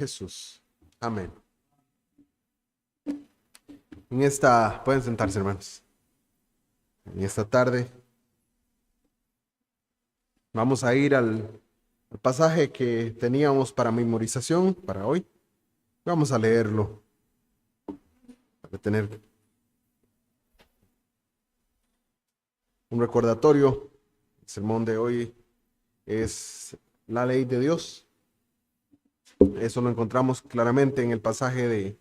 Jesús. Amén. Pueden sentarse, hermanos. En esta tarde vamos a ir al pasaje que teníamos para memorización para hoy. Vamos a leerlo para tener un recordatorio. El sermón de hoy es la ley de Dios. Eso lo encontramos claramente en el pasaje de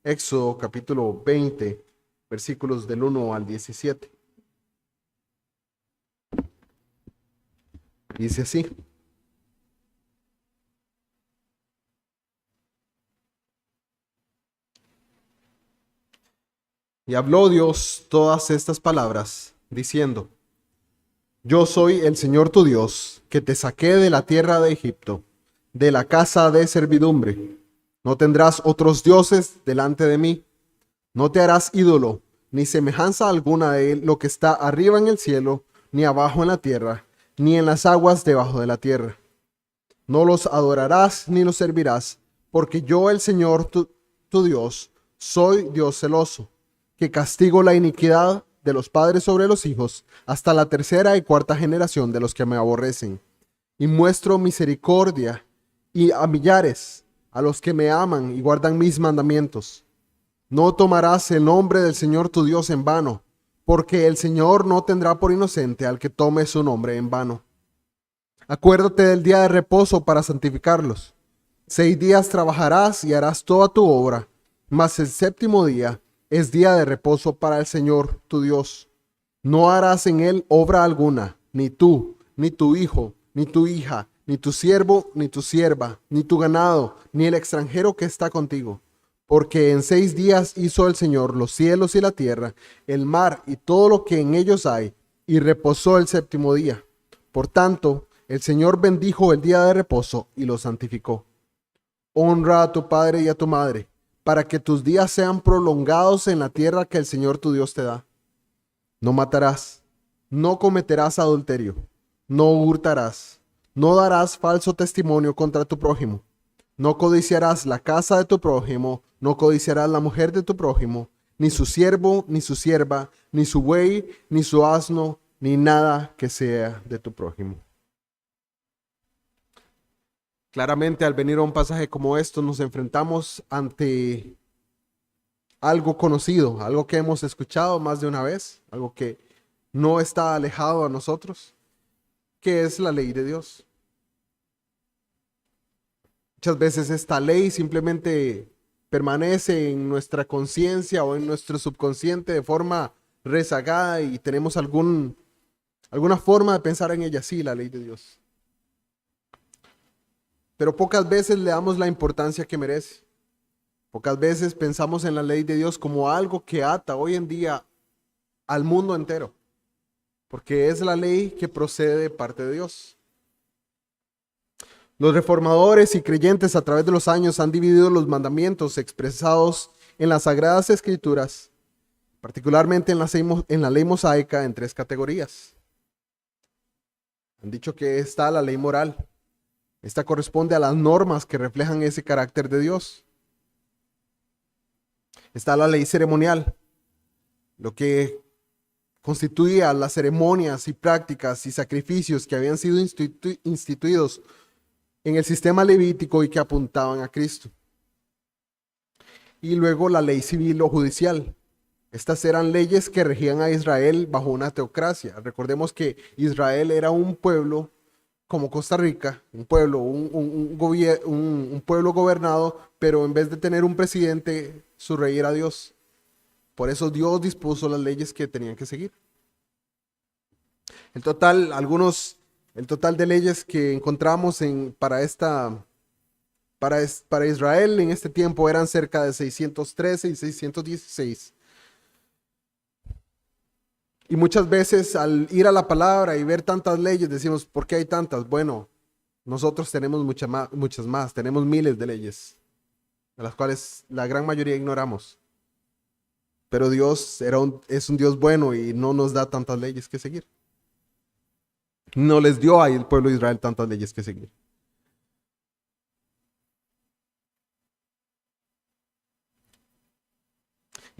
Éxodo capítulo 20, versículos del 1 al 17. Dice así: y habló Dios todas estas palabras, diciendo: Yo soy el Señor tu Dios, que te saqué de la tierra de Egipto, de la casa de servidumbre. No tendrás otros dioses delante de mí. No te harás ídolo, ni semejanza alguna de lo que está arriba en el cielo, ni abajo en la tierra, ni en las aguas debajo de la tierra. No los adorarás ni los servirás, porque yo, el Señor tu Dios, soy Dios celoso, que castigo la iniquidad de los padres sobre los hijos, hasta la tercera y cuarta generación de los que me aborrecen. Y muestro misericordia y a millares, a los que me aman y guardan mis mandamientos. No tomarás el nombre del Señor tu Dios en vano, porque el Señor no tendrá por inocente al que tome su nombre en vano. Acuérdate del día de reposo para santificarlos. 6 días trabajarás y harás toda tu obra, mas el séptimo día es día de reposo para el Señor tu Dios. No harás en él obra alguna, ni tú, ni tu hijo, ni tu hija, ni tu siervo, ni tu sierva, ni tu ganado, ni el extranjero que está contigo. Porque en 6 días hizo el Señor los cielos y la tierra, el mar y todo lo que en ellos hay, y reposó el séptimo día. Por tanto, el Señor bendijo el día de reposo y lo santificó. Honra a tu padre y a tu madre, para que tus días sean prolongados en la tierra que el Señor tu Dios te da. No matarás, no cometerás adulterio, no hurtarás, no darás falso testimonio contra tu prójimo, no codiciarás la casa de tu prójimo, no codiciarás la mujer de tu prójimo, ni su siervo, ni su sierva, ni su buey, ni su asno, ni nada que sea de tu prójimo. Claramente, al venir a un pasaje como esto, nos enfrentamos ante algo conocido, algo que hemos escuchado más de una vez, algo que no está alejado a nosotros, que es la ley de Dios. Muchas veces esta ley simplemente permanece en nuestra conciencia o en nuestro subconsciente de forma rezagada y tenemos alguna forma de pensar en ella, sí, la ley de Dios. Pero pocas veces le damos la importancia que merece. Pocas veces pensamos en la ley de Dios como algo que ata hoy en día al mundo entero, porque es la ley que procede de parte de Dios. Los reformadores y creyentes a través de los años han dividido los mandamientos expresados en las Sagradas Escrituras, particularmente en la ley mosaica, en 3 categorías. Han dicho que está la ley moral. Esta corresponde a las normas que reflejan ese carácter de Dios. Está la ley ceremonial, lo que constituía las ceremonias y prácticas y sacrificios que habían sido instituidos en el sistema levítico y que apuntaban a Cristo. Y luego la ley civil o judicial. Estas eran leyes que regían a Israel bajo una teocracia. Recordemos que Israel era un pueblo como Costa Rica, un pueblo, un pueblo gobernado, pero en vez de tener un presidente, su rey era Dios. Por eso Dios dispuso las leyes que tenían que seguir. El total de leyes que encontramos para Israel en este tiempo eran cerca de 613 y 616. Y muchas veces al ir a la palabra y ver tantas leyes decimos, ¿por qué hay tantas? Bueno, nosotros tenemos muchas más, tenemos miles de leyes, de las cuales la gran mayoría ignoramos. Pero Dios es un Dios bueno y no nos da tantas leyes que seguir. No les dio al pueblo de Israel tantas leyes que seguir.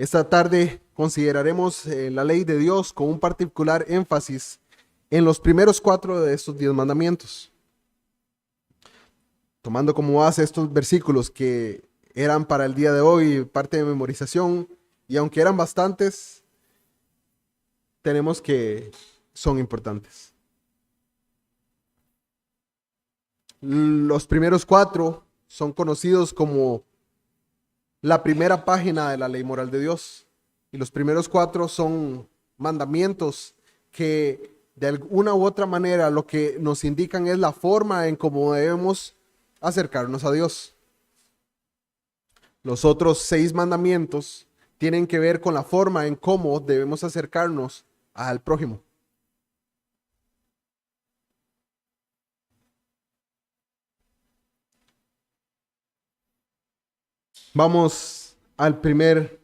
Esta tarde consideraremos la ley de Dios con un particular énfasis en los primeros 4 de estos 10 mandamientos. Tomando como base estos versículos que eran para el día de hoy parte de memorización, y aunque eran bastantes, tenemos que son importantes. Los primeros 4 son conocidos como la primera página de la ley moral de Dios. Y los primeros 4 son mandamientos que de alguna u otra manera lo que nos indican es la forma en cómo debemos acercarnos a Dios. Los otros 6 mandamientos tienen que ver con la forma en cómo debemos acercarnos al prójimo. Vamos al primer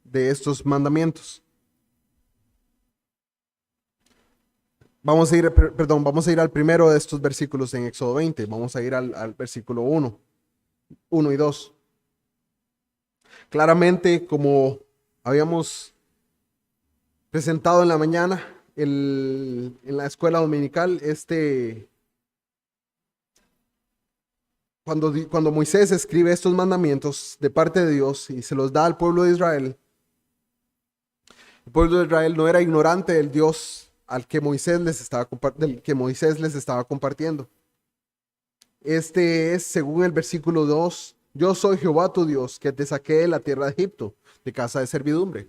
de estos mandamientos. Vamos a ir al primero de estos versículos en Éxodo 20. Vamos a ir al versículo 1 y 2. Claramente, como habíamos presentado en la mañana en la escuela dominical, cuando Moisés escribe estos mandamientos de parte de Dios y se los da al pueblo de Israel, el pueblo de Israel no era ignorante del Dios del que Moisés les estaba compartiendo. Este es, según el versículo 2, yo soy Jehová tu Dios, que te saqué de la tierra de Egipto, de casa de servidumbre.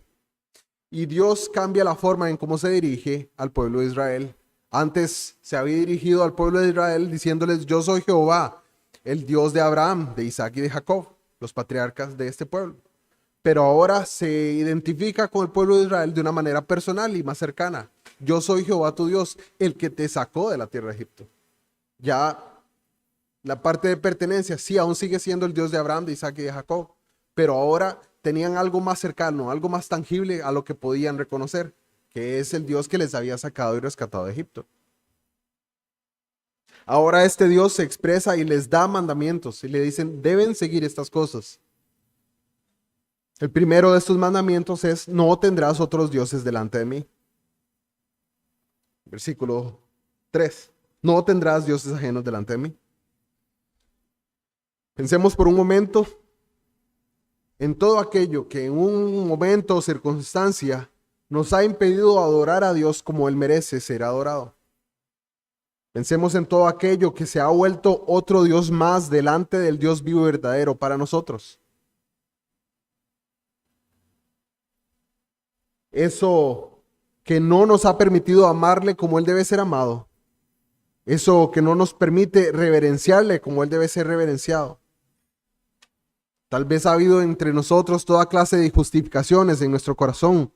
Y Dios cambia la forma en cómo se dirige al pueblo de Israel. Antes se había dirigido al pueblo de Israel diciéndoles, yo soy Jehová, el Dios de Abraham, de Isaac y de Jacob, los patriarcas de este pueblo. Pero ahora se identifica con el pueblo de Israel de una manera personal y más cercana. Yo soy Jehová tu Dios, el que te sacó de la tierra de Egipto. Ya la parte de pertenencia, sí, aún sigue siendo el Dios de Abraham, de Isaac y de Jacob, pero ahora tenían algo más cercano, algo más tangible a lo que podían reconocer, que es el Dios que les había sacado y rescatado de Egipto. Ahora este Dios se expresa y les da mandamientos y le dicen, deben seguir estas cosas. El primero de estos mandamientos es, no tendrás otros dioses delante de mí. Versículo 3, no tendrás dioses ajenos delante de mí. Pensemos por un momento en todo aquello que en un momento o circunstancia nos ha impedido adorar a Dios como Él merece ser adorado. Pensemos en todo aquello que se ha vuelto otro Dios más delante del Dios vivo y verdadero para nosotros. Eso que no nos ha permitido amarle como Él debe ser amado. Eso que no nos permite reverenciarle como Él debe ser reverenciado. Tal vez ha habido entre nosotros toda clase de justificaciones en nuestro corazón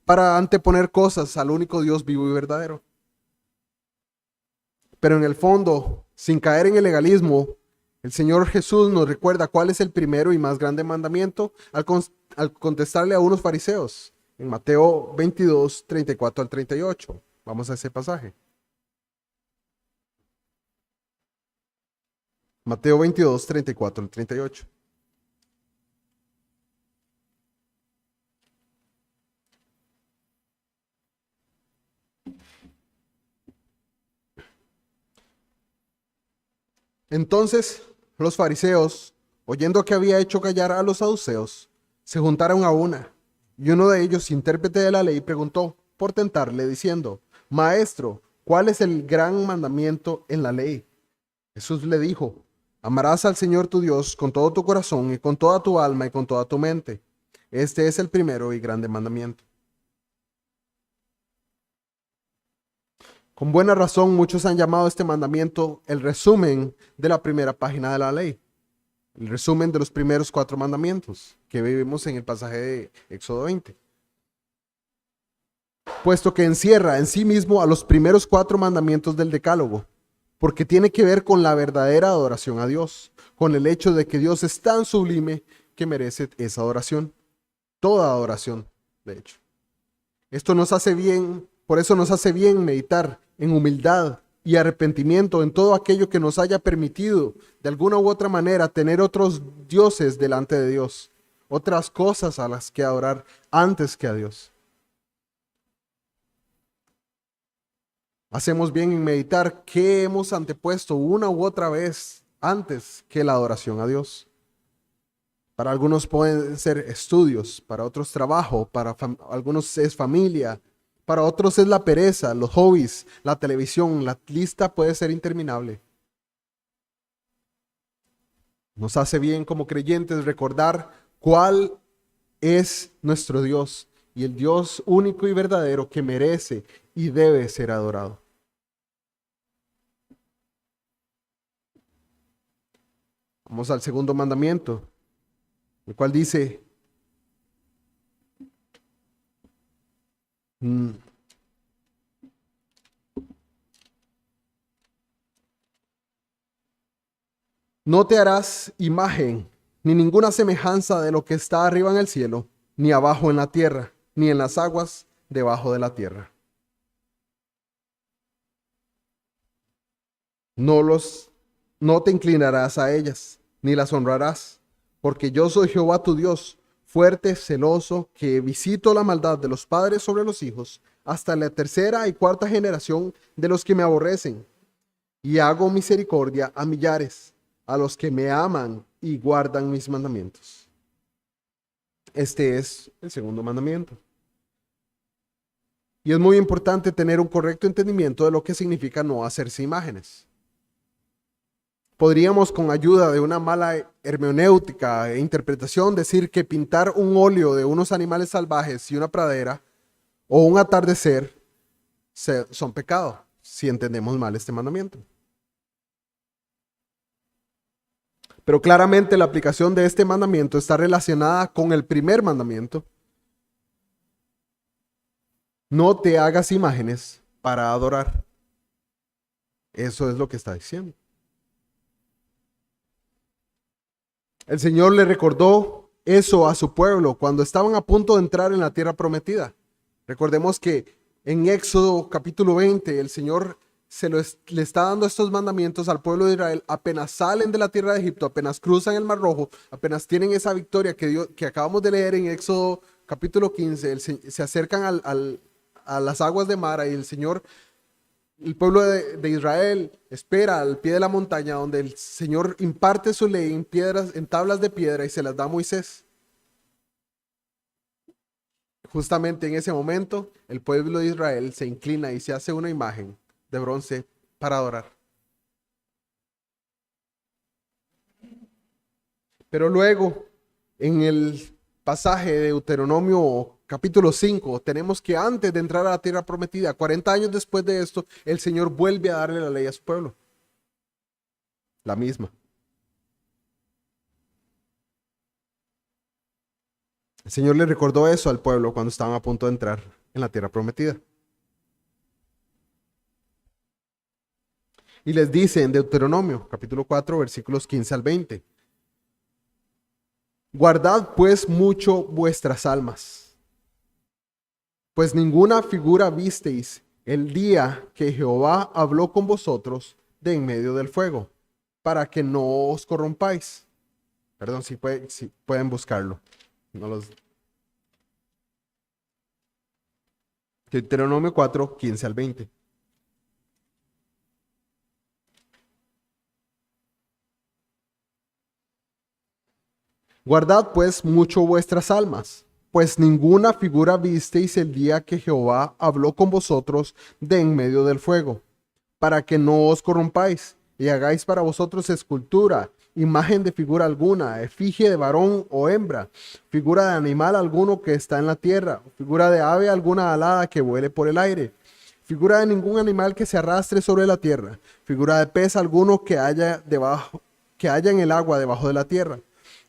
para anteponer cosas al único Dios vivo y verdadero. Pero en el fondo, sin caer en el legalismo, el Señor Jesús nos recuerda cuál es el primero y más grande mandamiento al contestarle a unos fariseos en Mateo 22, 34 al 38. Vamos a ese pasaje. Mateo 22, 34 al 38. Entonces los fariseos, oyendo que había hecho callar a los saduceos, se juntaron a una, y uno de ellos, intérprete de la ley, preguntó por tentarle, diciendo, Maestro, ¿cuál es el gran mandamiento en la ley? Jesús le dijo, amarás al Señor tu Dios con todo tu corazón y con toda tu alma y con toda tu mente. Este es el primero y grande mandamiento. Con buena razón, muchos han llamado a este mandamiento el resumen de la primera página de la ley. El resumen de los primeros 4 mandamientos que vivimos en el pasaje de Éxodo 20. Puesto que encierra en sí mismo a los primeros 4 mandamientos del Decálogo, porque tiene que ver con la verdadera adoración a Dios, con el hecho de que Dios es tan sublime que merece esa adoración. Toda adoración, de hecho. Esto nos hace bien, por eso nos hace bien meditar en humildad y arrepentimiento en todo aquello que nos haya permitido de alguna u otra manera tener otros dioses delante de Dios, otras cosas a las que adorar antes que a Dios. Hacemos bien en meditar qué hemos antepuesto una u otra vez antes que la adoración a Dios. Para algunos pueden ser estudios, para otros trabajo, para algunos es familia, para otros es la pereza, los hobbies, la televisión. La lista puede ser interminable. Nos hace bien como creyentes recordar cuál es nuestro Dios y el Dios único y verdadero que merece y debe ser adorado. Vamos al segundo mandamiento, el cual dice, no te harás imagen ni ninguna semejanza de lo que está arriba en el cielo, ni abajo en la tierra, ni en las aguas debajo de la tierra. No te inclinarás a ellas, ni las honrarás, porque yo soy Jehová tu Dios, fuerte, celoso, que visito la maldad de los padres sobre los hijos, hasta la tercera y cuarta generación de los que me aborrecen, y hago misericordia a millares, a los que me aman y guardan mis mandamientos. Este es el segundo mandamiento. Y es muy importante tener un correcto entendimiento de lo que significa no hacerse imágenes. Podríamos, con ayuda de una mala hermenéutica e interpretación, decir que pintar un óleo de unos animales salvajes y una pradera o un atardecer son pecados, si entendemos mal este mandamiento. Pero claramente la aplicación de este mandamiento está relacionada con el primer mandamiento. No te hagas imágenes para adorar. Eso es lo que está diciendo. El Señor le recordó eso a su pueblo cuando estaban a punto de entrar en la tierra prometida. Recordemos que en Éxodo capítulo 20 el Señor le está dando estos mandamientos al pueblo de Israel apenas salen de la tierra de Egipto, apenas cruzan el Mar Rojo, apenas tienen esa victoria que acabamos de leer en Éxodo capítulo 15, se acercan a las aguas de Mara y el Señor, el pueblo de Israel espera al pie de la montaña donde el Señor imparte su ley en tablas de piedra y se las da a Moisés. Justamente en ese momento, el pueblo de Israel se inclina y se hace una imagen de bronce para adorar. Pero luego, en el pasaje de Deuteronomio capítulo 5, tenemos que antes de entrar a la tierra prometida, 40 años después de esto, el Señor vuelve a darle la ley a su pueblo. La misma. El Señor le recordó eso al pueblo cuando estaban a punto de entrar en la tierra prometida. Y les dice en Deuteronomio, capítulo 4, versículos 15 al 20. Guardad pues mucho vuestras almas, pues ninguna figura visteis el día que Jehová habló con vosotros de en medio del fuego, para que no os corrompáis. Perdón, si pueden buscarlo. No los... Deuteronomio 4, 15 al 20. Guardad pues mucho vuestras almas, pues ninguna figura visteis el día que Jehová habló con vosotros de en medio del fuego, para que no os corrompáis y hagáis para vosotros escultura, imagen de figura alguna, efigie de varón o hembra, figura de animal alguno que está en la tierra, figura de ave alguna alada que vuele por el aire, figura de ningún animal que se arrastre sobre la tierra, figura de pez alguno que haya en el agua debajo de la tierra.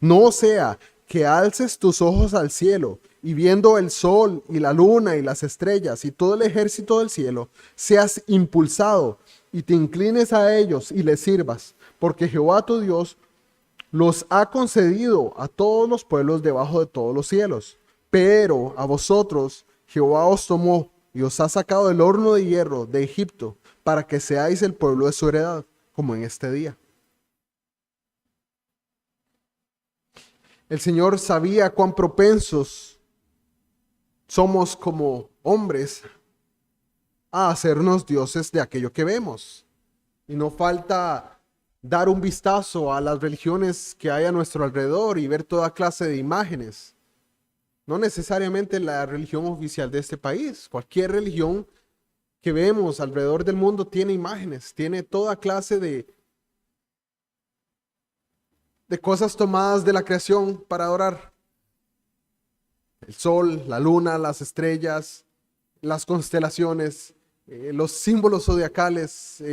No sea que alces tus ojos al cielo y viendo el sol y la luna y las estrellas y todo el ejército del cielo, seas impulsado y te inclines a ellos y les sirvas, porque Jehová tu Dios los ha concedido a todos los pueblos debajo de todos los cielos. Pero a vosotros Jehová os tomó y os ha sacado del horno de hierro de Egipto, para que seáis el pueblo de su heredad, como en este día. El Señor sabía cuán propensos somos como hombres a hacernos dioses de aquello que vemos. Y no falta dar un vistazo a las religiones que hay a nuestro alrededor y ver toda clase de imágenes. No necesariamente la religión oficial de este país. Cualquier religión que vemos alrededor del mundo tiene imágenes, tiene toda clase de cosas tomadas de la creación para adorar. El sol, la luna, las estrellas, las constelaciones, los símbolos zodiacales,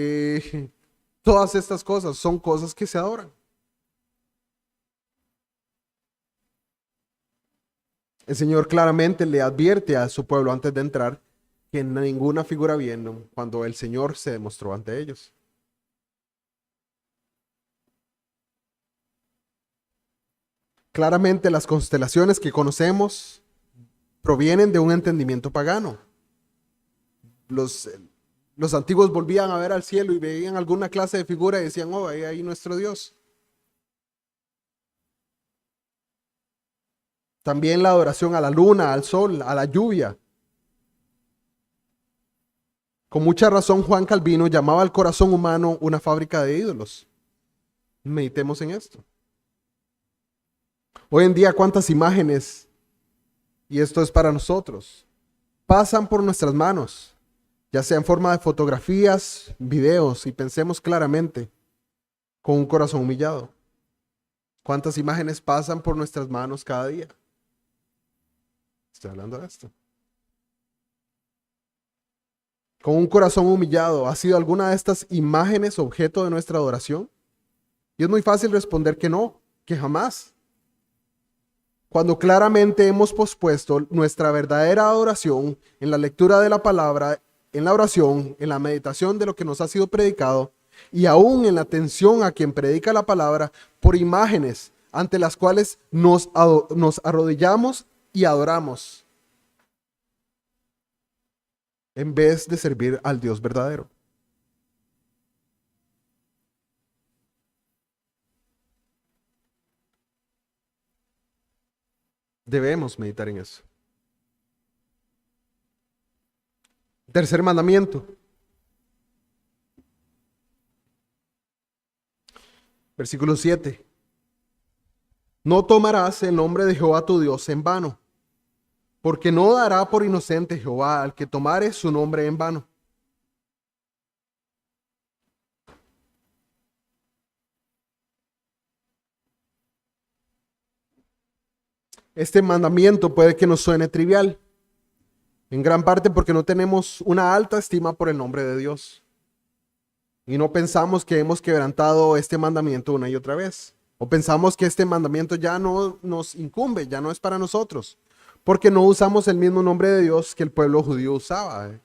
todas estas cosas son cosas que se adoran. El Señor claramente le advierte a su pueblo antes de entrar que ninguna figura bien cuando el Señor se demostró ante ellos. Claramente las constelaciones que conocemos provienen de un entendimiento pagano. Los, los antiguos volvían a ver al cielo y veían alguna clase de figura y decían, oh, ahí nuestro Dios. También la adoración a la luna, al sol, a la lluvia. Con mucha razón Juan Calvino llamaba al corazón humano una fábrica de ídolos. Meditemos en esto. Hoy en día, ¿cuántas imágenes, y esto es para nosotros, pasan por nuestras manos, ya sea en forma de fotografías, videos, y pensemos claramente, con un corazón humillado? ¿Cuántas imágenes pasan por nuestras manos cada día? Estoy hablando de esto. Con un corazón humillado, ¿ha sido alguna de estas imágenes objeto de nuestra adoración? Y es muy fácil responder que no, que jamás. Cuando claramente hemos pospuesto nuestra verdadera adoración en la lectura de la palabra, en la oración, en la meditación de lo que nos ha sido predicado y aún en la atención a quien predica la palabra por imágenes ante las cuales nos arrodillamos y adoramos en vez de servir al Dios verdadero. Debemos meditar en eso. Tercer mandamiento. Versículo 7. No tomarás el nombre de Jehová tu Dios en vano, porque no dará por inocente Jehová al que tomare su nombre en vano. Este mandamiento puede que nos suene trivial, en gran parte porque no tenemos una alta estima por el nombre de Dios. Y no pensamos que hemos quebrantado este mandamiento una y otra vez. O pensamos que este mandamiento ya no nos incumbe, ya no es para nosotros. Porque no usamos el mismo nombre de Dios que el pueblo judío usaba,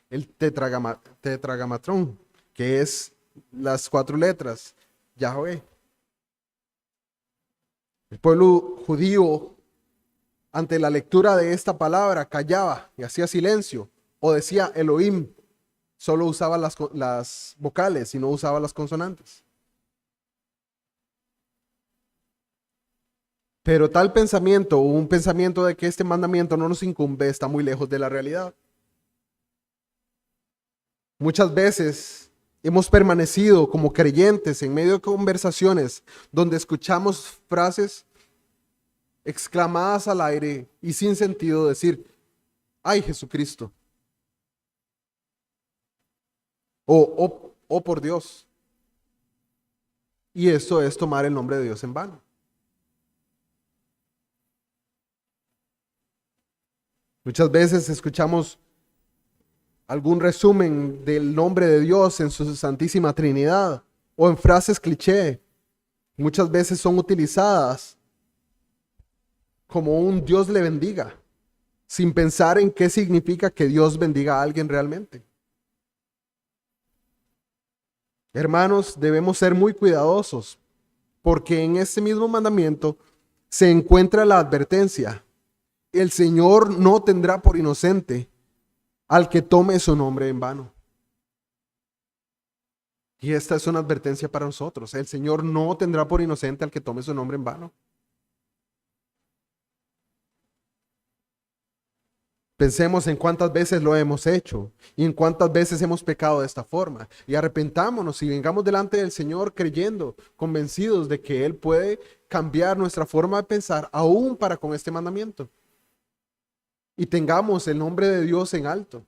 el tetragamatrón, que es las 4 letras, Yahweh. El pueblo judío, ante la lectura de esta palabra, callaba y hacía silencio, o decía Elohim, solo usaba las vocales y no usaba las consonantes. Pero tal pensamiento, un pensamiento de que este mandamiento no nos incumbe, está muy lejos de la realidad. Muchas veces hemos permanecido como creyentes en medio de conversaciones donde escuchamos frases exclamadas al aire y sin sentido decir, ¡ay, Jesucristo! Oh por Dios. Y esto es tomar el nombre de Dios en vano. Muchas veces escuchamos algún resumen del nombre de Dios en su Santísima Trinidad o en frases cliché. Muchas veces son utilizadas como un Dios le bendiga, sin pensar en qué significa que Dios bendiga a alguien realmente. Hermanos, debemos ser muy cuidadosos porque en este mismo mandamiento se encuentra la advertencia. El Señor no tendrá por inocente al que tome su nombre en vano. Y esta es una advertencia para nosotros. El Señor no tendrá por inocente al que tome su nombre en vano. Pensemos en cuántas veces lo hemos hecho y en cuántas veces hemos pecado de esta forma. Y arrepentámonos y vengamos delante del Señor creyendo, convencidos de que Él puede cambiar nuestra forma de pensar aún para con este mandamiento. Y tengamos el nombre de Dios en alto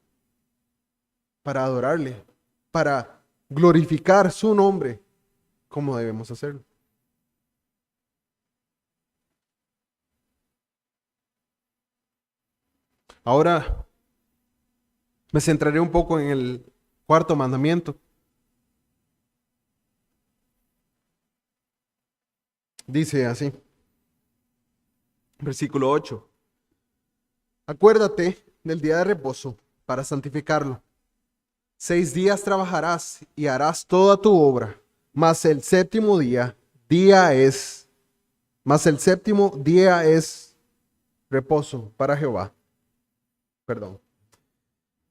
para adorarle, para glorificar su nombre como debemos hacerlo. Ahora me centraré un poco en el cuarto mandamiento. Dice así, versículo 8. Acuérdate del día de reposo para santificarlo. 6 días trabajarás y harás toda tu obra, mas el séptimo día es reposo para Jehová. Perdón.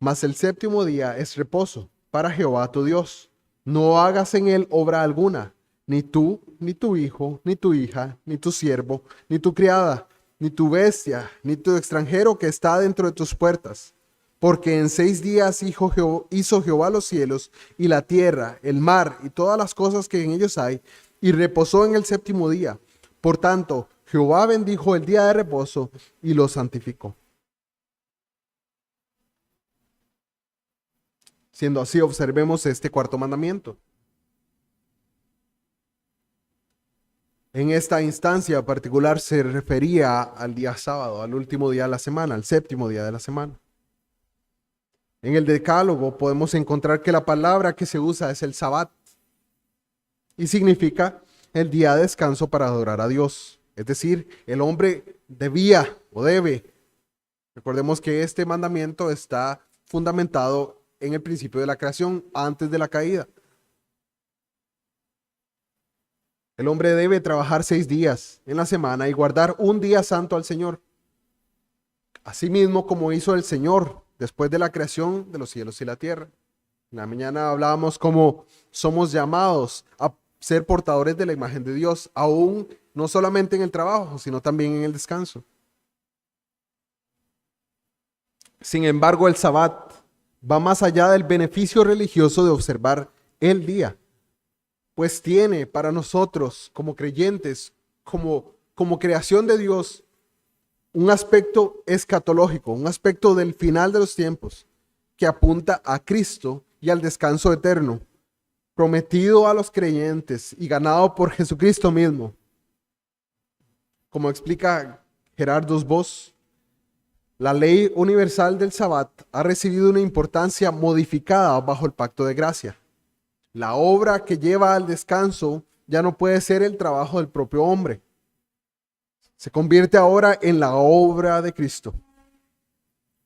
Mas el séptimo día es reposo para Jehová tu Dios. No hagas en él obra alguna, ni tú, ni tu hijo, ni tu hija, ni tu siervo, ni tu criada, ni tu bestia, ni tu extranjero que está dentro de tus puertas. Porque en 6 días hizo Jehová los cielos y la tierra, el mar y todas las cosas que en ellos hay, y reposó en el séptimo día. Por tanto, Jehová bendijo el día de reposo y lo santificó. Siendo así, observemos este cuarto mandamiento. En esta instancia particular se refería al día sábado, al último día de la semana, al séptimo día de la semana. En el Decálogo podemos encontrar que la palabra que se usa es el Sabbat y significa el día de descanso para adorar a Dios. Es decir, el hombre debía o debe. Recordemos que este mandamiento está fundamentado en el principio de la creación, antes de la caída. El hombre debe trabajar 6 días en la semana y guardar un día santo al Señor. Asimismo, como hizo el Señor después de la creación de los cielos y la tierra. En la mañana hablábamos cómo somos llamados a ser portadores de la imagen de Dios, aún no solamente en el trabajo, sino también en el descanso. Sin embargo, el Sabbat va más allá del beneficio religioso de observar el día, pues tiene para nosotros como creyentes, como creación de Dios, un aspecto escatológico, un aspecto del final de los tiempos, que apunta a Cristo y al descanso eterno, prometido a los creyentes y ganado por Jesucristo mismo. Como explica Gerardus Voss, la ley universal del Sabbat ha recibido una importancia modificada bajo el pacto de gracia. La obra que lleva al descanso ya no puede ser el trabajo del propio hombre. Se convierte ahora en la obra de Cristo.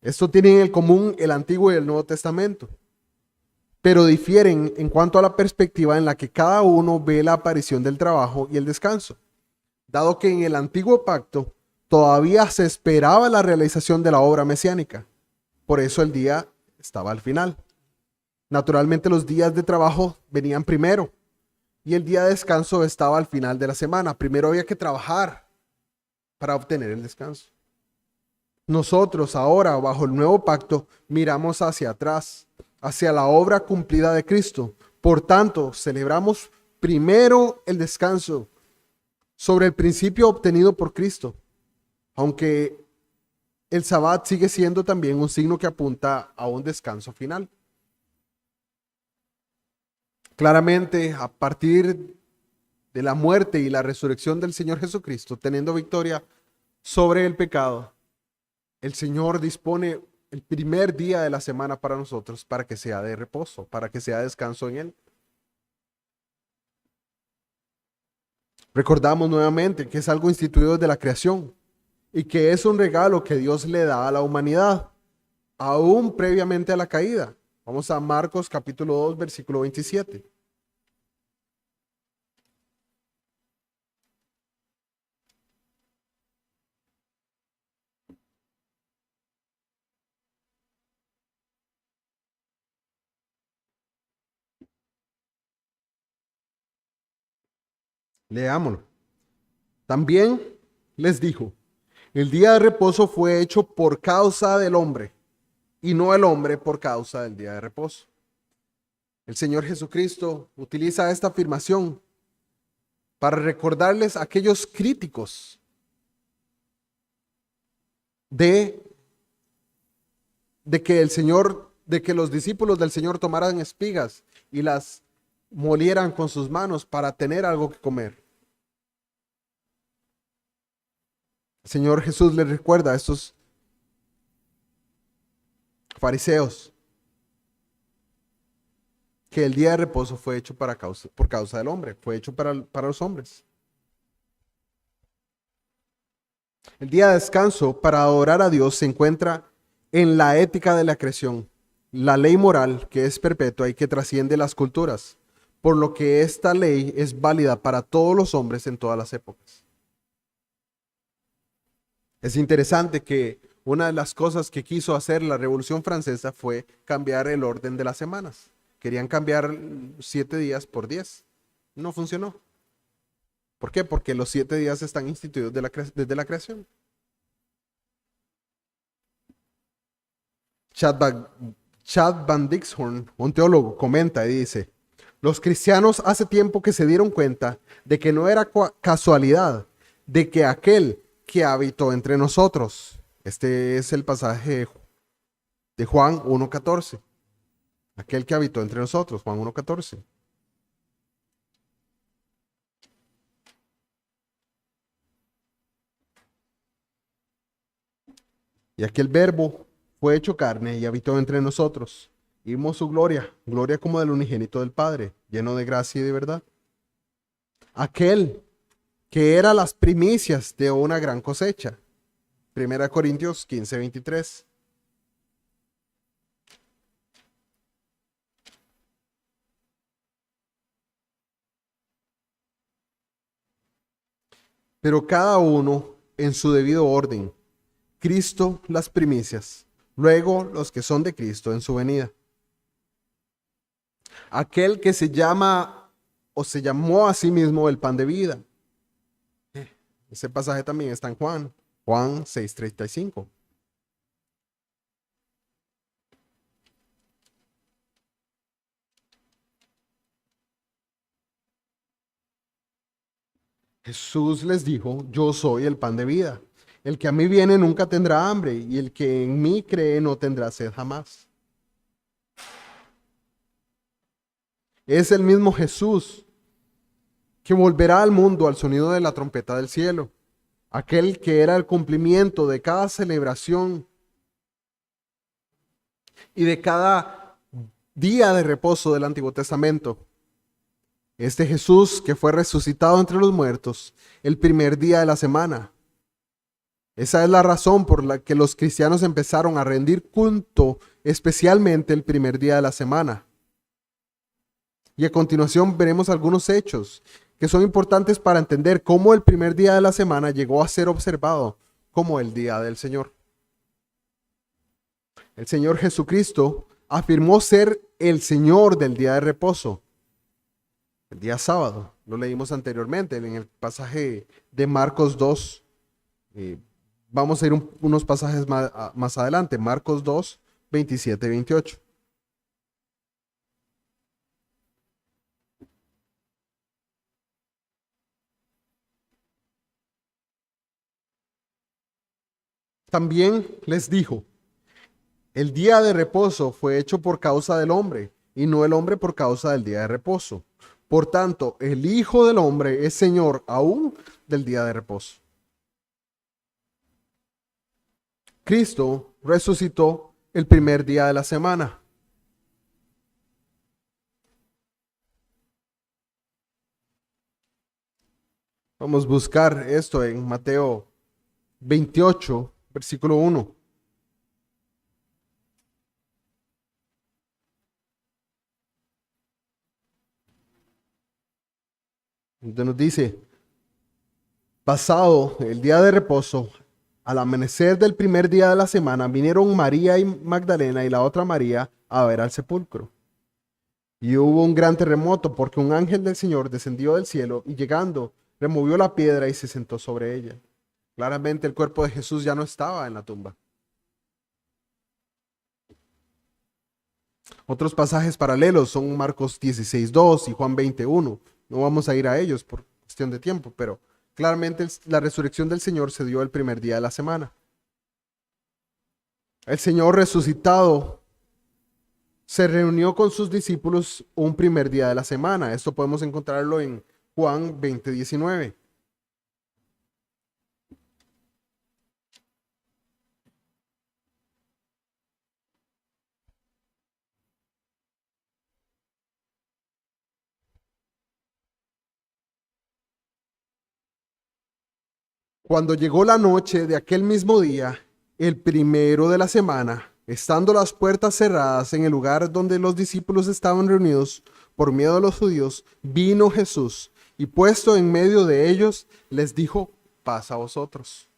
Esto tiene en común el Antiguo y el Nuevo Testamento, pero difieren en cuanto a la perspectiva en la que cada uno ve la aparición del trabajo y el descanso, dado que en el Antiguo Pacto todavía se esperaba la realización de la obra mesiánica. Por eso el día estaba al final. Naturalmente los días de trabajo venían primero y el día de descanso estaba al final de la semana. Primero había que trabajar para obtener el descanso. Nosotros ahora, bajo el nuevo pacto, miramos hacia atrás, hacia la obra cumplida de Cristo. Por tanto, celebramos primero el descanso sobre el principio obtenido por Cristo, aunque el Sabbat sigue siendo también un signo que apunta a un descanso final. Claramente, a partir de la muerte y la resurrección del Señor Jesucristo, teniendo victoria sobre el pecado, el Señor dispone el primer día de la semana para nosotros para que sea de reposo, para que sea descanso en Él. Recordamos nuevamente que es algo instituido desde la creación y que es un regalo que Dios le da a la humanidad, aún previamente a la caída. Vamos a Marcos capítulo 2, versículo 27. Leámoslo. También les dijo, El día de reposo fue hecho por causa del hombre y no el hombre por causa del día de reposo. El Señor Jesucristo utiliza esta afirmación para recordarles a aquellos críticos de que de que los discípulos del Señor tomaran espigas y las molieran con sus manos para tener algo que comer. El Señor Jesús les recuerda a estos fariseos que el día de reposo fue hecho por causa del hombre, fue hecho para los hombres. El día de descanso para adorar a Dios se encuentra en la ética de la creación, la ley moral que es perpetua y que trasciende las culturas, por lo que esta ley es válida para todos los hombres en todas las épocas. Es interesante que una de las cosas que quiso hacer la Revolución Francesa fue cambiar el orden de las semanas. Querían cambiar 7 días por 10. No funcionó. ¿Por qué? Porque los 7 días están instituidos desde la creación. Chad Van Dixhorn, un teólogo, comenta y dice: los cristianos hace tiempo que se dieron cuenta de que no era casualidad de que aquel que habitó entre nosotros, este es el pasaje de Juan 1:14, aquel que habitó entre nosotros, Juan 1:14. Y aquel verbo fue hecho carne y habitó entre nosotros. Y vimos su gloria, gloria como del unigénito del Padre, lleno de gracia y de verdad. Aquel que era las primicias de una gran cosecha. 1 Corintios 15:23. Pero cada uno en su debido orden. Cristo las primicias, luego los que son de Cristo en su venida. Aquel que se llama o se llamó a sí mismo el pan de vida. Ese pasaje también está en Juan 6:35. Jesús les dijo: yo soy el pan de vida. El que a mí viene nunca tendrá hambre, y el que en mí cree no tendrá sed jamás. Es el mismo Jesús que volverá al mundo al sonido de la trompeta del cielo. Aquel que era el cumplimiento de cada celebración y de cada día de reposo del Antiguo Testamento. Este Jesús que fue resucitado entre los muertos el primer día de la semana. Esa es la razón por la que los cristianos empezaron a rendir culto, especialmente el primer día de la semana. Y a continuación veremos algunos hechos que son importantes para entender cómo el primer día de la semana llegó a ser observado como el día del Señor. El Señor Jesucristo afirmó ser el Señor del día de reposo, el día sábado. Lo leímos anteriormente en el pasaje de Marcos 2. Vamos a ir unos pasajes más adelante. Marcos 2, 27 y 28. También les dijo: el día de reposo fue hecho por causa del hombre, y no el hombre por causa del día de reposo. Por tanto, el Hijo del Hombre es Señor aún del día de reposo. Cristo resucitó el primer día de la semana. Vamos a buscar esto en Mateo 28, versículo 1. Donde nos dice: pasado el día de reposo, al amanecer del primer día de la semana, vinieron María y Magdalena y la otra María a ver al sepulcro. Y hubo un gran terremoto, porque un ángel del Señor descendió del cielo y llegando, removió la piedra y se sentó sobre ella. Claramente el cuerpo de Jesús ya no estaba en la tumba. Otros pasajes paralelos son Marcos 16:2 y Juan 21. No vamos a ir a ellos por cuestión de tiempo, pero claramente la resurrección del Señor se dio el primer día de la semana. El Señor resucitado se reunió con sus discípulos un primer día de la semana. Esto podemos encontrarlo en Juan 20:19. Cuando llegó la noche de aquel mismo día, el primero de la semana, estando las puertas cerradas en el lugar donde los discípulos estaban reunidos por miedo a los judíos, vino Jesús y puesto en medio de ellos, les dijo: paz a vosotros.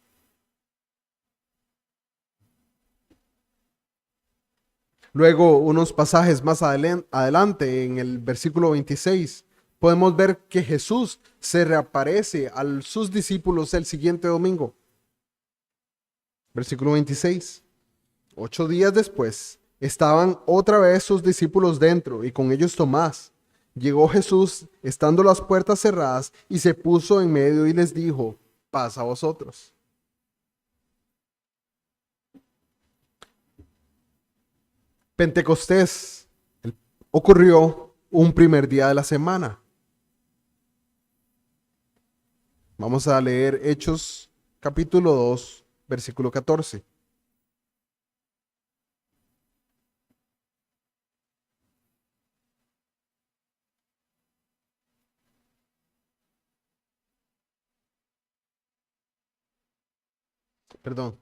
Luego, unos pasajes más adelante, en el versículo 26, podemos ver que Jesús se reaparece a sus discípulos el siguiente domingo. Versículo 26. 8 días después, estaban otra vez sus discípulos dentro y con ellos Tomás. Llegó Jesús, estando las puertas cerradas, y se puso en medio y les dijo: paz a vosotros. Pentecostés ocurrió un primer día de la semana. Vamos a leer Hechos capítulo 2, versículo 14. Perdón.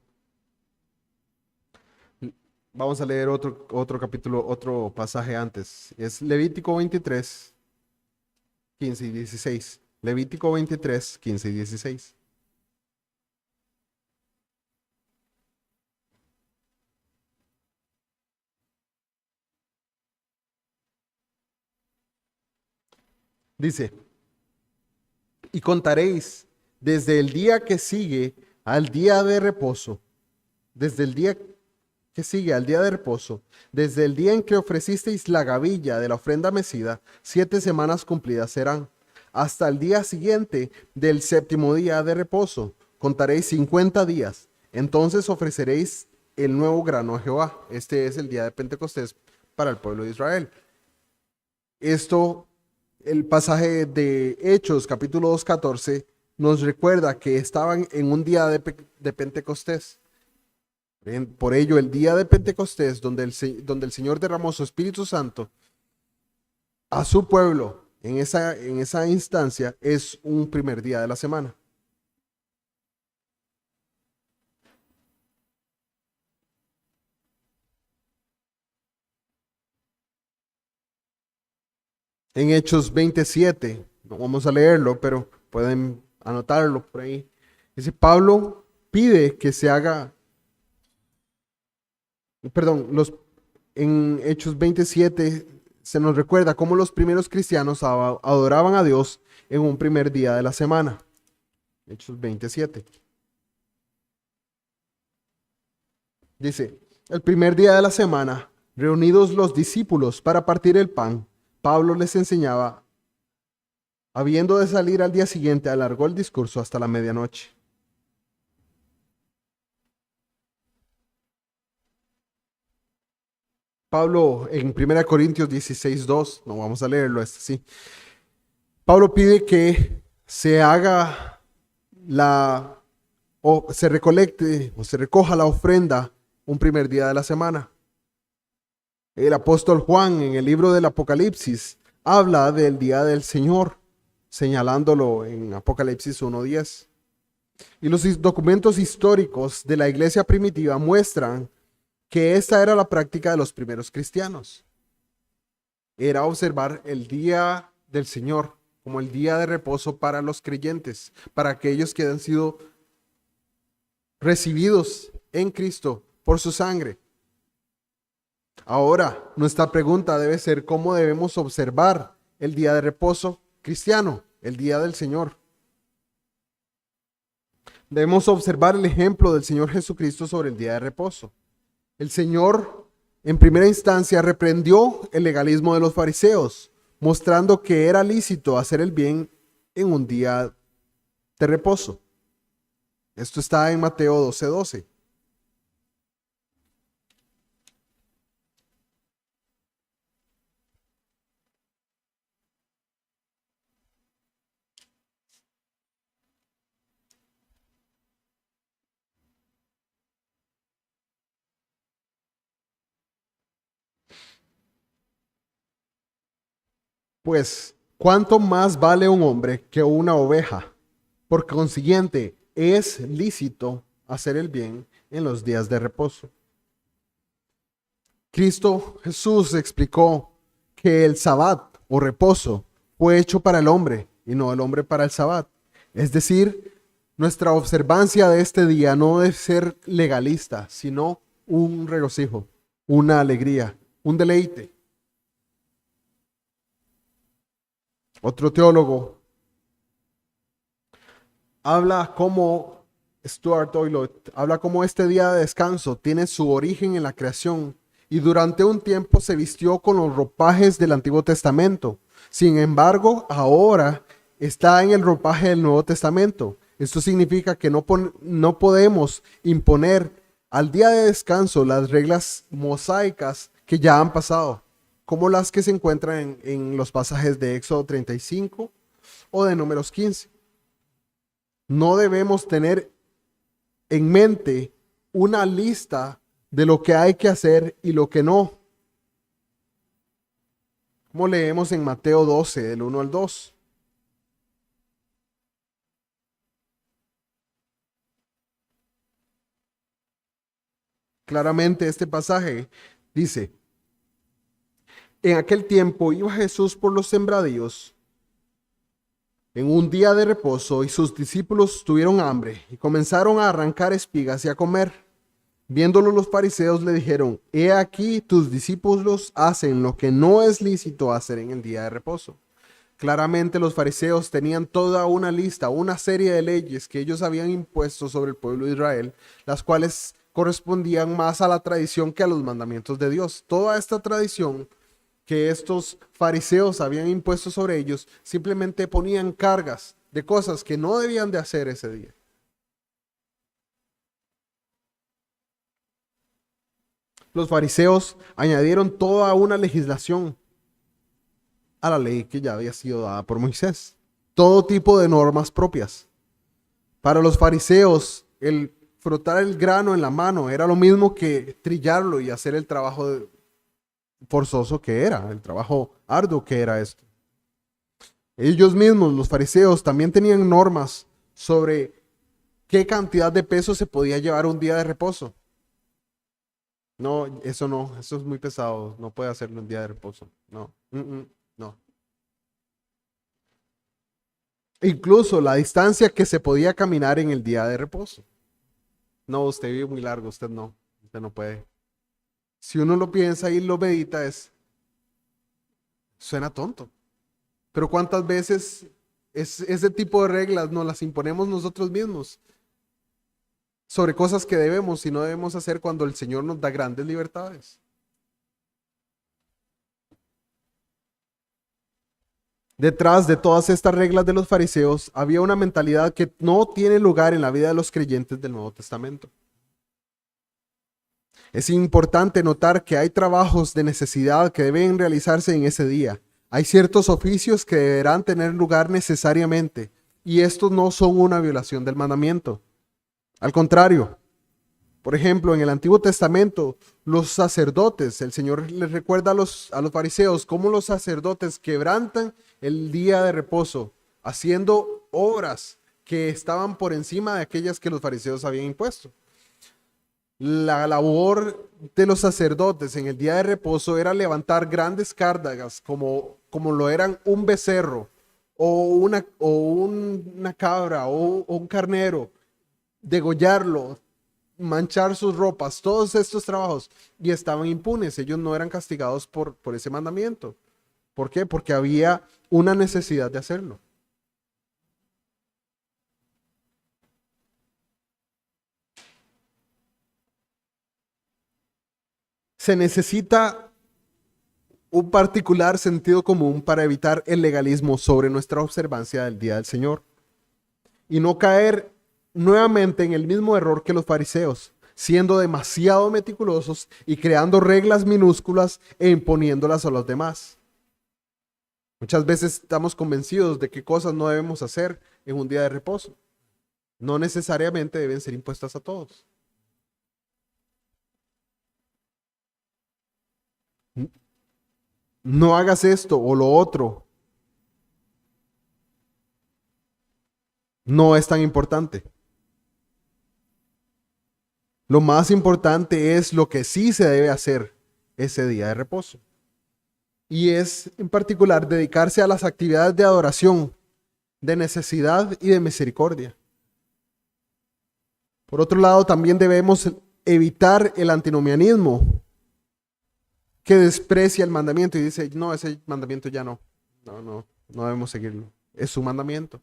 Vamos a leer otro capítulo, otro pasaje antes. Es Levítico 23, 15 y 16. Levítico 23, 15 y 16. Dice: y contaréis desde el día que sigue al día de reposo, desde el día que sigue al día de reposo, desde el día en que ofrecisteis la gavilla de la ofrenda mecida, 7 semanas cumplidas serán. Hasta el día siguiente del séptimo día de reposo, contaréis 50 días. Entonces ofreceréis el nuevo grano a Jehová. Este es el día de Pentecostés para el pueblo de Israel. Esto, el pasaje de Hechos, capítulo 2, 14, nos recuerda que estaban en un día de Pentecostés. Por ello, el día de Pentecostés, donde el Señor derramó su Espíritu Santo a su pueblo en esa instancia, es un primer día de la semana. En Hechos 27, no vamos a leerlo, pero pueden anotarlo por ahí. Dice: Pablo pide que se haga, perdón, en Hechos 27 se nos recuerda cómo los primeros cristianos adoraban a Dios en un primer día de la semana. Hechos 27. Dice: el primer día de la semana, reunidos los discípulos para partir el pan, Pablo les enseñaba. Habiendo de salir al día siguiente, alargó el discurso hasta la medianoche. Pablo en 1 Corintios 16:2, no vamos a leerlo, sí. Pablo pide que se haga o se recolecte o se recoja la ofrenda un primer día de la semana. El apóstol Juan en el libro del Apocalipsis habla del día del Señor, señalándolo en Apocalipsis 1:10. Y los documentos históricos de la iglesia primitiva muestran que esta era la práctica de los primeros cristianos. Era observar el día del Señor como el día de reposo para los creyentes, para aquellos que han sido recibidos en Cristo por su sangre. Ahora, nuestra pregunta debe ser: ¿cómo debemos observar el día de reposo cristiano, el día del Señor? Debemos observar el ejemplo del Señor Jesucristo sobre el día de reposo. El Señor, en primera instancia, reprendió el legalismo de los fariseos, mostrando que era lícito hacer el bien en un día de reposo. Esto está en Mateo 12:12. Pues, ¿cuánto más vale un hombre que una oveja? Por consiguiente, es lícito hacer el bien en los días de reposo. Cristo Jesús explicó que el sabbat o reposo fue hecho para el hombre y no el hombre para el sabbat. Es decir, nuestra observancia de este día no debe ser legalista, sino un regocijo, una alegría, un deleite. Otro teólogo habla como Stuart Oilot, habla como este día de descanso tiene su origen en la creación y durante un tiempo se vistió con los ropajes del Antiguo Testamento. Sin embargo, ahora está en el ropaje del Nuevo Testamento. Esto significa que no podemos imponer al día de descanso las reglas mosaicas que ya han pasado, como las que se encuentran en los pasajes de Éxodo 35 o de Números 15. No debemos tener en mente una lista de lo que hay que hacer y lo que no. Como leemos en Mateo 12, del 1 al 2. Claramente este pasaje dice, en aquel tiempo iba Jesús por los sembradíos en un día de reposo y sus discípulos tuvieron hambre y comenzaron a arrancar espigas y a comer. Viéndolo los fariseos le dijeron, he aquí tus discípulos hacen lo que no es lícito hacer en el día de reposo. Claramente los fariseos tenían toda una lista, una serie de leyes que ellos habían impuesto sobre el pueblo de Israel, las cuales correspondían más a la tradición que a los mandamientos de Dios. Toda esta tradición que estos fariseos habían impuesto sobre ellos simplemente ponían cargas de cosas que no debían de hacer ese día. Los fariseos añadieron toda una legislación a la ley que ya había sido dada por Moisés. Todo tipo de normas propias. Para los fariseos, el frotar el grano en la mano era lo mismo que trillarlo y hacer el trabajo forzoso que era, el trabajo arduo que era esto. Ellos mismos, los fariseos, también tenían normas sobre qué cantidad de peso se podía llevar un día de reposo. No, eso es muy pesado, no puede hacerlo un día de reposo, no, no. Incluso la distancia que se podía caminar en el día de reposo. No, usted vive muy largo, usted no puede. Si uno lo piensa y lo medita, suena tonto. Pero ¿cuántas veces ese tipo de reglas nos las imponemos nosotros mismos? Sobre cosas que debemos y no debemos hacer cuando el Señor nos da grandes libertades. Detrás de todas estas reglas de los fariseos había una mentalidad que no tiene lugar en la vida de los creyentes del Nuevo Testamento. Es importante notar que hay trabajos de necesidad que deben realizarse en ese día. Hay ciertos oficios que deberán tener lugar necesariamente y estos no son una violación del mandamiento. Al contrario, por ejemplo, en el Antiguo Testamento, los sacerdotes, el Señor les recuerda a los fariseos cómo los sacerdotes quebrantan el día de reposo, haciendo obras que estaban por encima de aquellas que los fariseos habían impuesto. La labor de los sacerdotes en el día de reposo era levantar grandes cargas como lo eran un becerro o una cabra o un carnero, degollarlo, manchar sus ropas, todos estos trabajos, y estaban impunes, ellos no eran castigados por ese mandamiento. ¿Por qué? Porque había una necesidad de hacerlo. Se necesita un particular sentido común para evitar el legalismo sobre nuestra observancia del día del Señor y no caer nuevamente en el mismo error que los fariseos, siendo demasiado meticulosos y creando reglas minúsculas e imponiéndolas a los demás. Muchas veces estamos convencidos de qué cosas no debemos hacer en un día de reposo. No necesariamente deben ser impuestas a todos. No hagas esto o lo otro. No es tan importante. Lo más importante es lo que sí se debe hacer ese día de reposo. Y es en particular dedicarse a las actividades de adoración, de necesidad y de misericordia. Por otro lado, también debemos evitar el antinomianismo que desprecia el mandamiento y dice, no, ese mandamiento ya no. No debemos seguirlo. Es su mandamiento.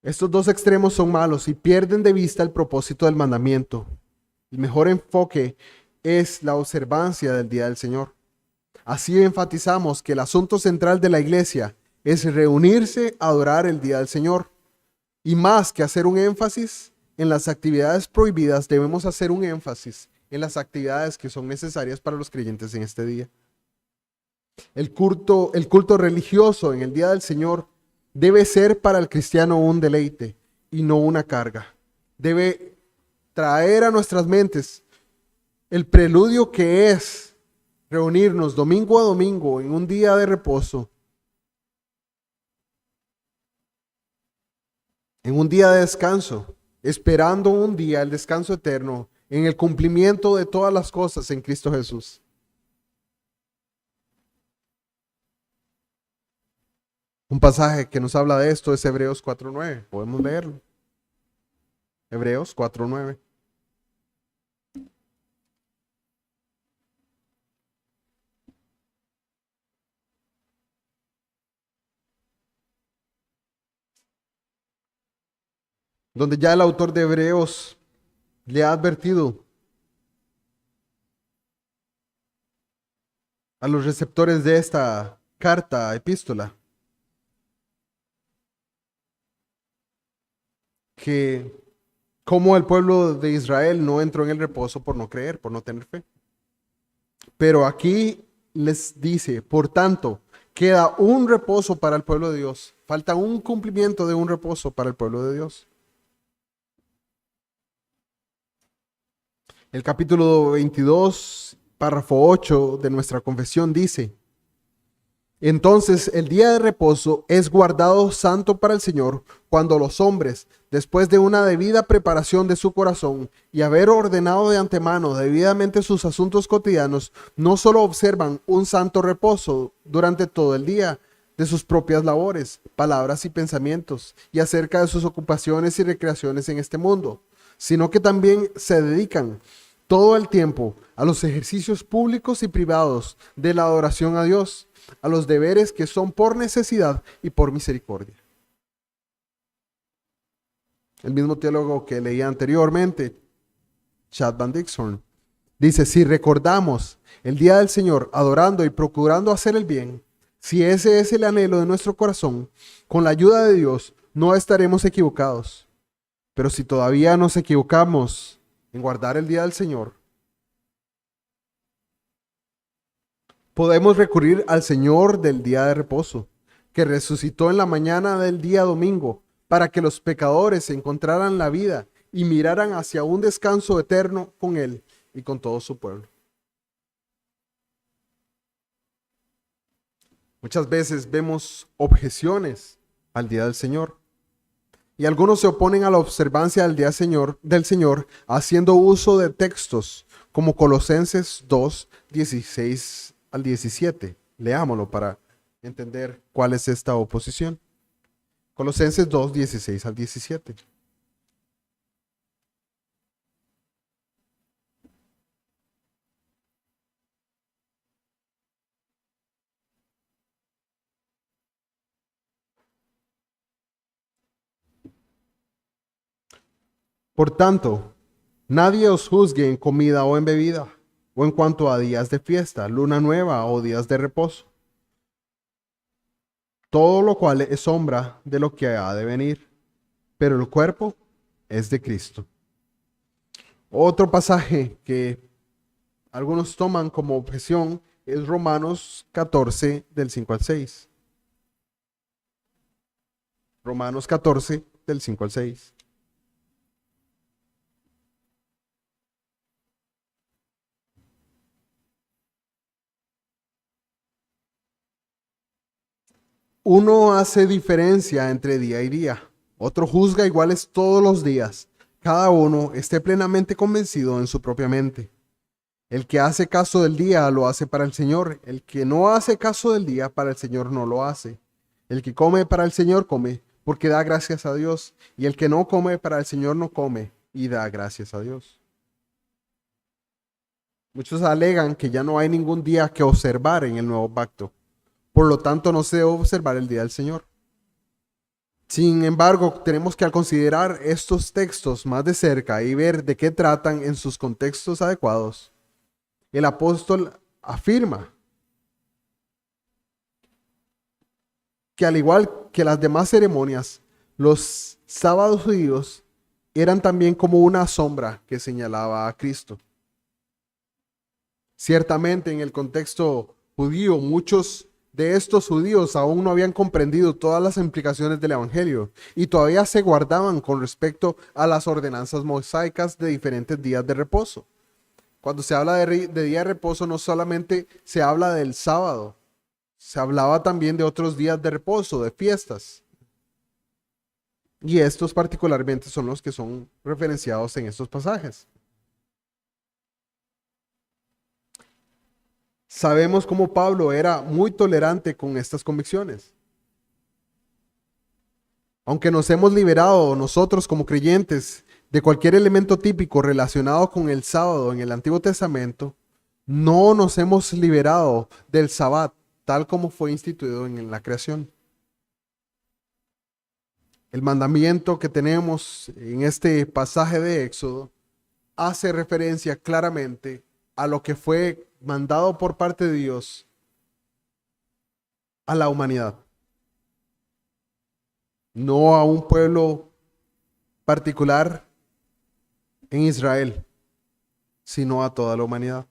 Estos dos extremos son malos y pierden de vista el propósito del mandamiento. El mejor enfoque es la observancia del día del Señor. Así enfatizamos que el asunto central de la iglesia es reunirse a adorar el día del Señor. Y más que hacer un énfasis en las actividades prohibidas, debemos hacer un énfasis en las actividades que son necesarias para los creyentes en este día. El culto religioso en el día del Señor debe ser para el cristiano un deleite y no una carga. Debe traer a nuestras mentes el preludio que es reunirnos domingo a domingo en un día de reposo, en un día de descanso, esperando un día, el descanso eterno, en el cumplimiento de todas las cosas en Cristo Jesús. Un pasaje que nos habla de esto es Hebreos 4:9. Podemos leerlo. Hebreos 4:9. Donde ya el autor de Hebreos le ha advertido a los receptores de esta carta, epístola, que como el pueblo de Israel no entró en el reposo por no creer, por no tener fe. Pero aquí les dice, por tanto, queda un reposo para el pueblo de Dios. Falta un cumplimiento de un reposo para el pueblo de Dios. El capítulo 22, párrafo 8 de nuestra confesión dice, entonces el día de reposo es guardado santo para el Señor cuando los hombres, después de una debida preparación de su corazón y haber ordenado de antemano debidamente sus asuntos cotidianos, no solo observan un santo reposo durante todo el día de sus propias labores, palabras y pensamientos, y acerca de sus ocupaciones y recreaciones en este mundo, sino que también se dedican todo el tiempo a los ejercicios públicos y privados de la adoración a Dios, a los deberes que son por necesidad y por misericordia. El mismo teólogo que leía anteriormente, Chad Van Dixon, dice, si recordamos el día del Señor adorando y procurando hacer el bien, si ese es el anhelo de nuestro corazón, con la ayuda de Dios no estaremos equivocados. Pero si todavía nos equivocamos en guardar el día del Señor, podemos recurrir al Señor del día de reposo, que resucitó en la mañana del día domingo, para que los pecadores encontraran la vida y miraran hacia un descanso eterno con Él y con todo su pueblo. Muchas veces vemos objeciones al día del Señor. Y algunos se oponen a la observancia del Señor haciendo uso de textos como Colosenses 2, 16 al 17. Leámoslo para entender cuál es esta oposición. Colosenses 2, 16 al 17. Por tanto, nadie os juzgue en comida o en bebida, o en cuanto a días de fiesta, luna nueva o días de reposo. Todo lo cual es sombra de lo que ha de venir, pero el cuerpo es de Cristo. Otro pasaje que algunos toman como objeción es Romanos 14 del 5 al 6. Romanos 14 del 5 al 6. Uno hace diferencia entre día y día, otro juzga iguales todos los días. Cada uno esté plenamente convencido en su propia mente. El que hace caso del día lo hace para el Señor. El que no hace caso del día para el Señor no lo hace. El que come para el Señor come, porque da gracias a Dios. Y el que no come para el Señor no come y da gracias a Dios. Muchos alegan que ya no hay ningún día que observar en el nuevo pacto. Por lo tanto, no se debe observar el día del Señor. Sin embargo, tenemos que al considerar estos textos más de cerca y ver de qué tratan en sus contextos adecuados, el apóstol afirma que al igual que las demás ceremonias, los sábados judíos eran también como una sombra que señalaba a Cristo. Ciertamente en el contexto judío, muchos de estos judíos aún no habían comprendido todas las implicaciones del Evangelio y todavía se guardaban con respecto a las ordenanzas mosaicas de diferentes días de reposo. Cuando se habla de día de reposo, no solamente se habla del sábado, se hablaba también de otros días de reposo, de fiestas. Y estos particularmente son los que son referenciados en estos pasajes. Sabemos cómo Pablo era muy tolerante con estas convicciones. Aunque nos hemos liberado nosotros como creyentes de cualquier elemento típico relacionado con el sábado en el Antiguo Testamento, no nos hemos liberado del Sabbat tal como fue instituido en la creación. El mandamiento que tenemos en este pasaje de Éxodo hace referencia claramente a lo que fue mandado por parte de Dios a la humanidad. No a un pueblo particular en Israel, sino a toda la humanidad.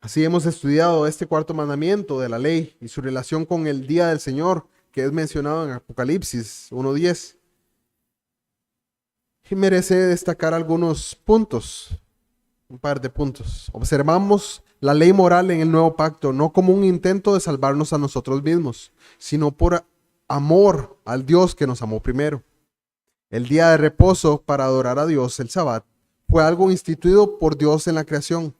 Así hemos estudiado este cuarto mandamiento de la ley y su relación con el día del Señor, que es mencionado en Apocalipsis 1:10. Y merece destacar algunos puntos, un par de puntos. Observamos la ley moral en el nuevo pacto, no como un intento de salvarnos a nosotros mismos, sino por amor al Dios que nos amó primero. El día de reposo para adorar a Dios, el Sabbat, fue algo instituido por Dios en la creación.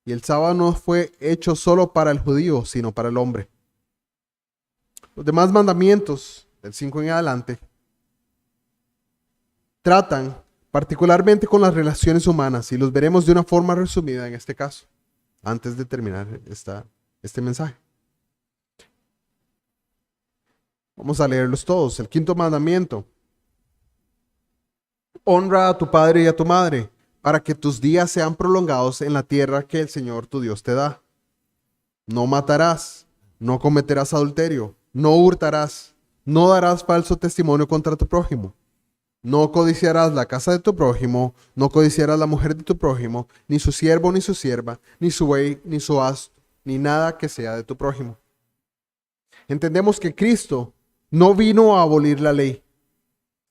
Y el sábado no fue hecho solo para el judío, sino para el hombre. Los demás mandamientos, del 5 en adelante, tratan particularmente con las relaciones humanas y los veremos de una forma resumida en este caso, antes de terminar este mensaje. Vamos a leerlos todos. El quinto mandamiento: honra a tu padre y a tu madre, para que tus días sean prolongados en la tierra que el Señor tu Dios te da. No matarás, no cometerás adulterio, no hurtarás, no darás falso testimonio contra tu prójimo. No codiciarás la casa de tu prójimo, no codiciarás la mujer de tu prójimo, ni su siervo ni su sierva, ni su buey, ni su asno, ni nada que sea de tu prójimo. Entendemos que Cristo no vino a abolir la ley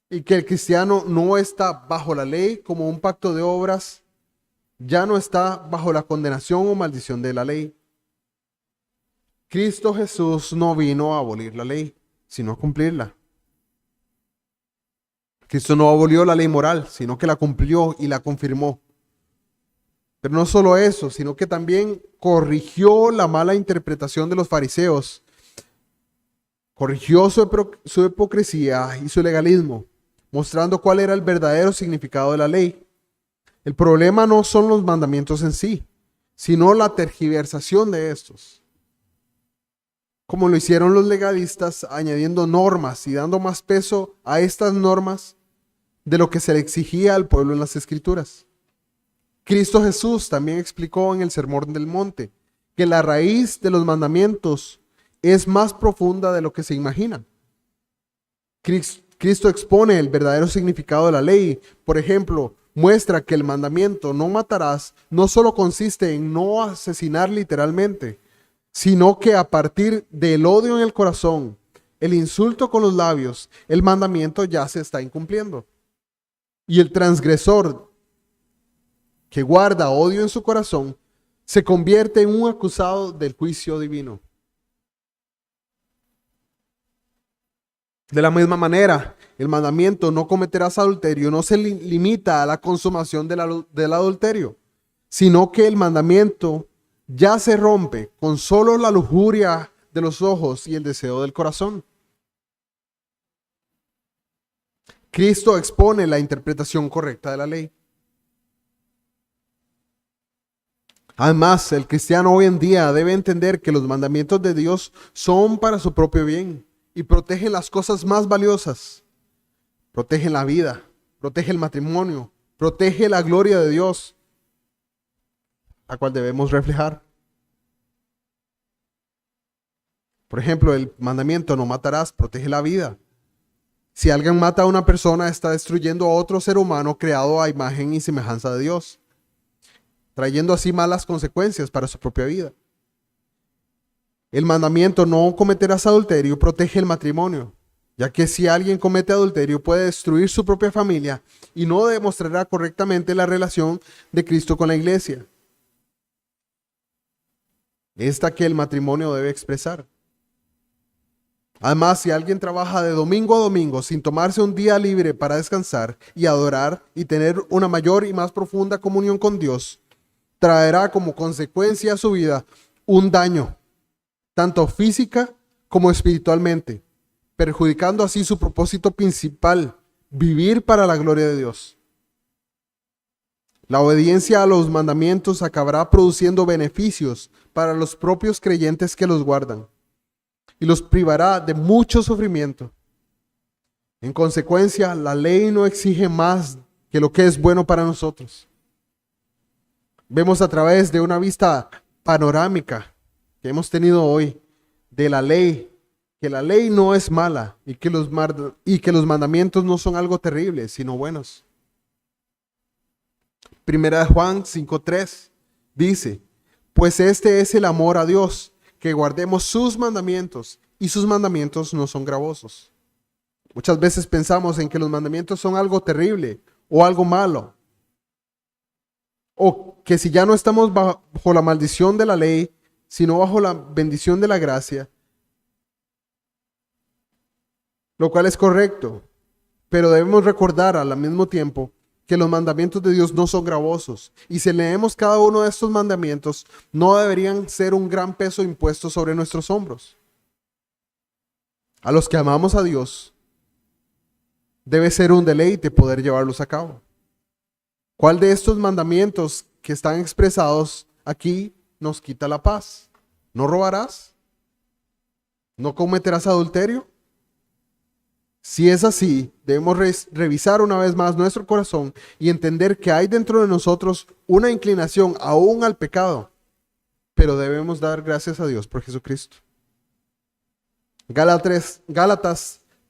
y que el cristiano no está bajo la ley como un pacto de obras, ya no está bajo la condenación o maldición de la ley. Cristo Jesús no vino a abolir la ley, sino a cumplirla. Cristo no abolió la ley moral, sino que la cumplió y la confirmó. Pero no solo eso, sino que también corrigió la mala interpretación de los fariseos. Corrigió su hipocresía y su legalismo, mostrando cuál era el verdadero significado de la ley. El problema no son los mandamientos en sí, sino la tergiversación de estos. Como lo hicieron los legalistas, añadiendo normas y dando más peso a estas normas de lo que se le exigía al pueblo en las Escrituras. Cristo Jesús también explicó en el Sermón del Monte que la raíz de los mandamientos es más profunda de lo que se imagina. Cristo expone el verdadero significado de la ley. Por ejemplo, muestra que el mandamiento "no matarás" no solo consiste en no asesinar literalmente, sino que a partir del odio en el corazón, el insulto con los labios, el mandamiento ya se está incumpliendo. Y el transgresor que guarda odio en su corazón se convierte en un acusado del juicio divino. De la misma manera, el mandamiento "no cometerás adulterio" no se limita a la consumación del adulterio, sino que el mandamiento ya se rompe con solo la lujuria de los ojos y el deseo del corazón. Cristo expone la interpretación correcta de la ley. Además, el cristiano hoy en día debe entender que los mandamientos de Dios son para su propio bien y protegen las cosas más valiosas. Protegen la vida, protege el matrimonio, protege la gloria de Dios, la cual debemos reflejar. Por ejemplo, el mandamiento "no matarás" protege la vida. Si alguien mata a una persona, está destruyendo a otro ser humano creado a imagen y semejanza de Dios, trayendo así malas consecuencias para su propia vida. El mandamiento "no cometerás adulterio" protege el matrimonio, ya que si alguien comete adulterio puede destruir su propia familia y no demostrará correctamente la relación de Cristo con la iglesia, esta que el matrimonio debe expresar. Además, si alguien trabaja de domingo a domingo sin tomarse un día libre para descansar y adorar y tener una mayor y más profunda comunión con Dios, traerá como consecuencia a su vida un daño, tanto física como espiritualmente, perjudicando así su propósito principal, vivir para la gloria de Dios. La obediencia a los mandamientos acabará produciendo beneficios para los propios creyentes que los guardan y los privará de mucho sufrimiento. En consecuencia, la ley no exige más que lo que es bueno para nosotros. Vemos a través de una vista panorámica que hemos tenido hoy de la ley, que la ley no es mala y que los mandamientos no son algo terrible, sino buenos. Primera de Juan 5:3 dice: "Pues este es el amor a Dios, que guardemos sus mandamientos, y sus mandamientos no son gravosos". Muchas veces pensamos en que los mandamientos son algo terrible o algo malo, o que si ya no estamos bajo la maldición de la ley, sino bajo la bendición de la gracia, lo cual es correcto, pero debemos recordar al mismo tiempo que los mandamientos de Dios no son gravosos, y si leemos cada uno de estos mandamientos, no deberían ser un gran peso impuesto sobre nuestros hombros. A los que amamos a Dios, debe ser un deleite poder llevarlos a cabo. ¿Cuál de estos mandamientos que están expresados aquí nos quita la paz? ¿No robarás? ¿No cometerás adulterio? Si es así, debemos revisar una vez más nuestro corazón y entender que hay dentro de nosotros una inclinación aún al pecado, pero debemos dar gracias a Dios por Jesucristo. Gálatas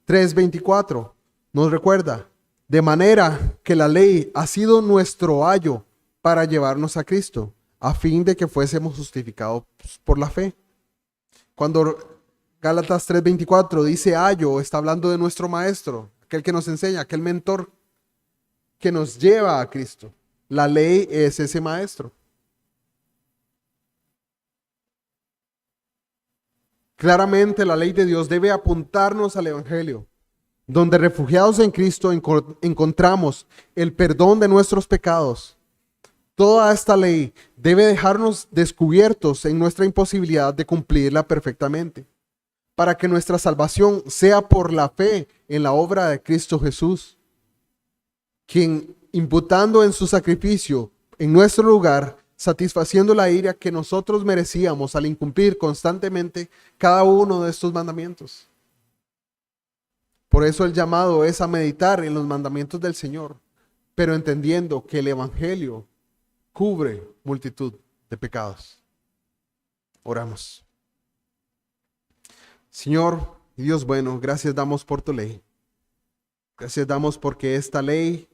3:24 nos recuerda: "De manera que la ley ha sido nuestro ayo para llevarnos a Cristo, a fin de que fuésemos justificados por la fe". Cuando Gálatas 3:24 dice ayo, está hablando de nuestro maestro, aquel que nos enseña, aquel mentor que nos lleva a Cristo. La ley es ese maestro. Claramente la ley de Dios debe apuntarnos al Evangelio, donde refugiados en Cristo encontramos el perdón de nuestros pecados. Toda esta ley debe dejarnos descubiertos en nuestra imposibilidad de cumplirla perfectamente, para que nuestra salvación sea por la fe en la obra de Cristo Jesús, quien, imputando en su sacrificio en nuestro lugar, satisfaciendo la ira que nosotros merecíamos al incumplir constantemente cada uno de estos mandamientos. Por eso el llamado es a meditar en los mandamientos del Señor, pero entendiendo que el Evangelio cubre multitud de pecados. Oramos. Señor y Dios bueno, gracias damos por tu ley. Gracias damos porque esta ley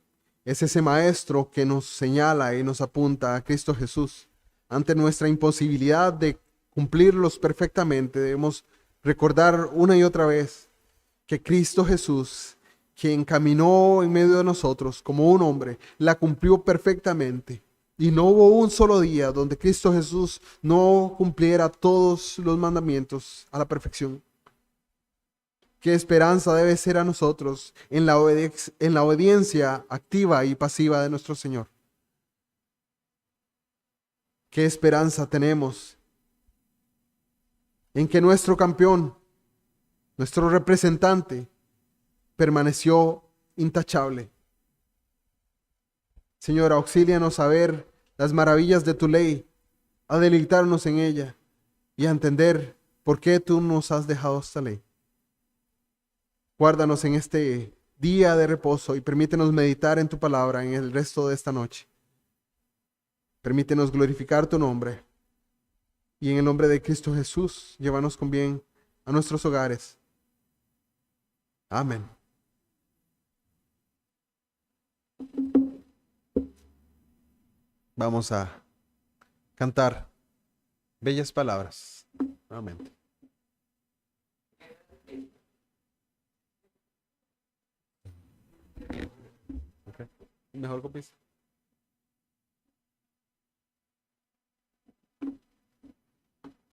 es ese maestro que nos señala y nos apunta a Cristo Jesús. Ante nuestra imposibilidad de cumplirlos perfectamente, debemos recordar una y otra vez que Cristo Jesús, quien caminó en medio de nosotros como un hombre, la cumplió perfectamente. Y no hubo un solo día donde Cristo Jesús no cumpliera todos los mandamientos a la perfección. ¿Qué esperanza debe ser a nosotros en la obediencia activa y pasiva de nuestro Señor? ¿Qué esperanza tenemos en que nuestro campeón, nuestro representante, permaneció intachable? Señor, auxílianos a ver las maravillas de tu ley, a deleitarnos en ella y a entender por qué tú nos has dejado esta ley. Guárdanos en este día de reposo y permítenos meditar en tu palabra en el resto de esta noche. Permítenos glorificar tu nombre. Y en el nombre de Cristo Jesús, llévanos con bien a nuestros hogares. Amén. Vamos a cantar bellas palabras. Nuevamente. Okay. Mejor copies.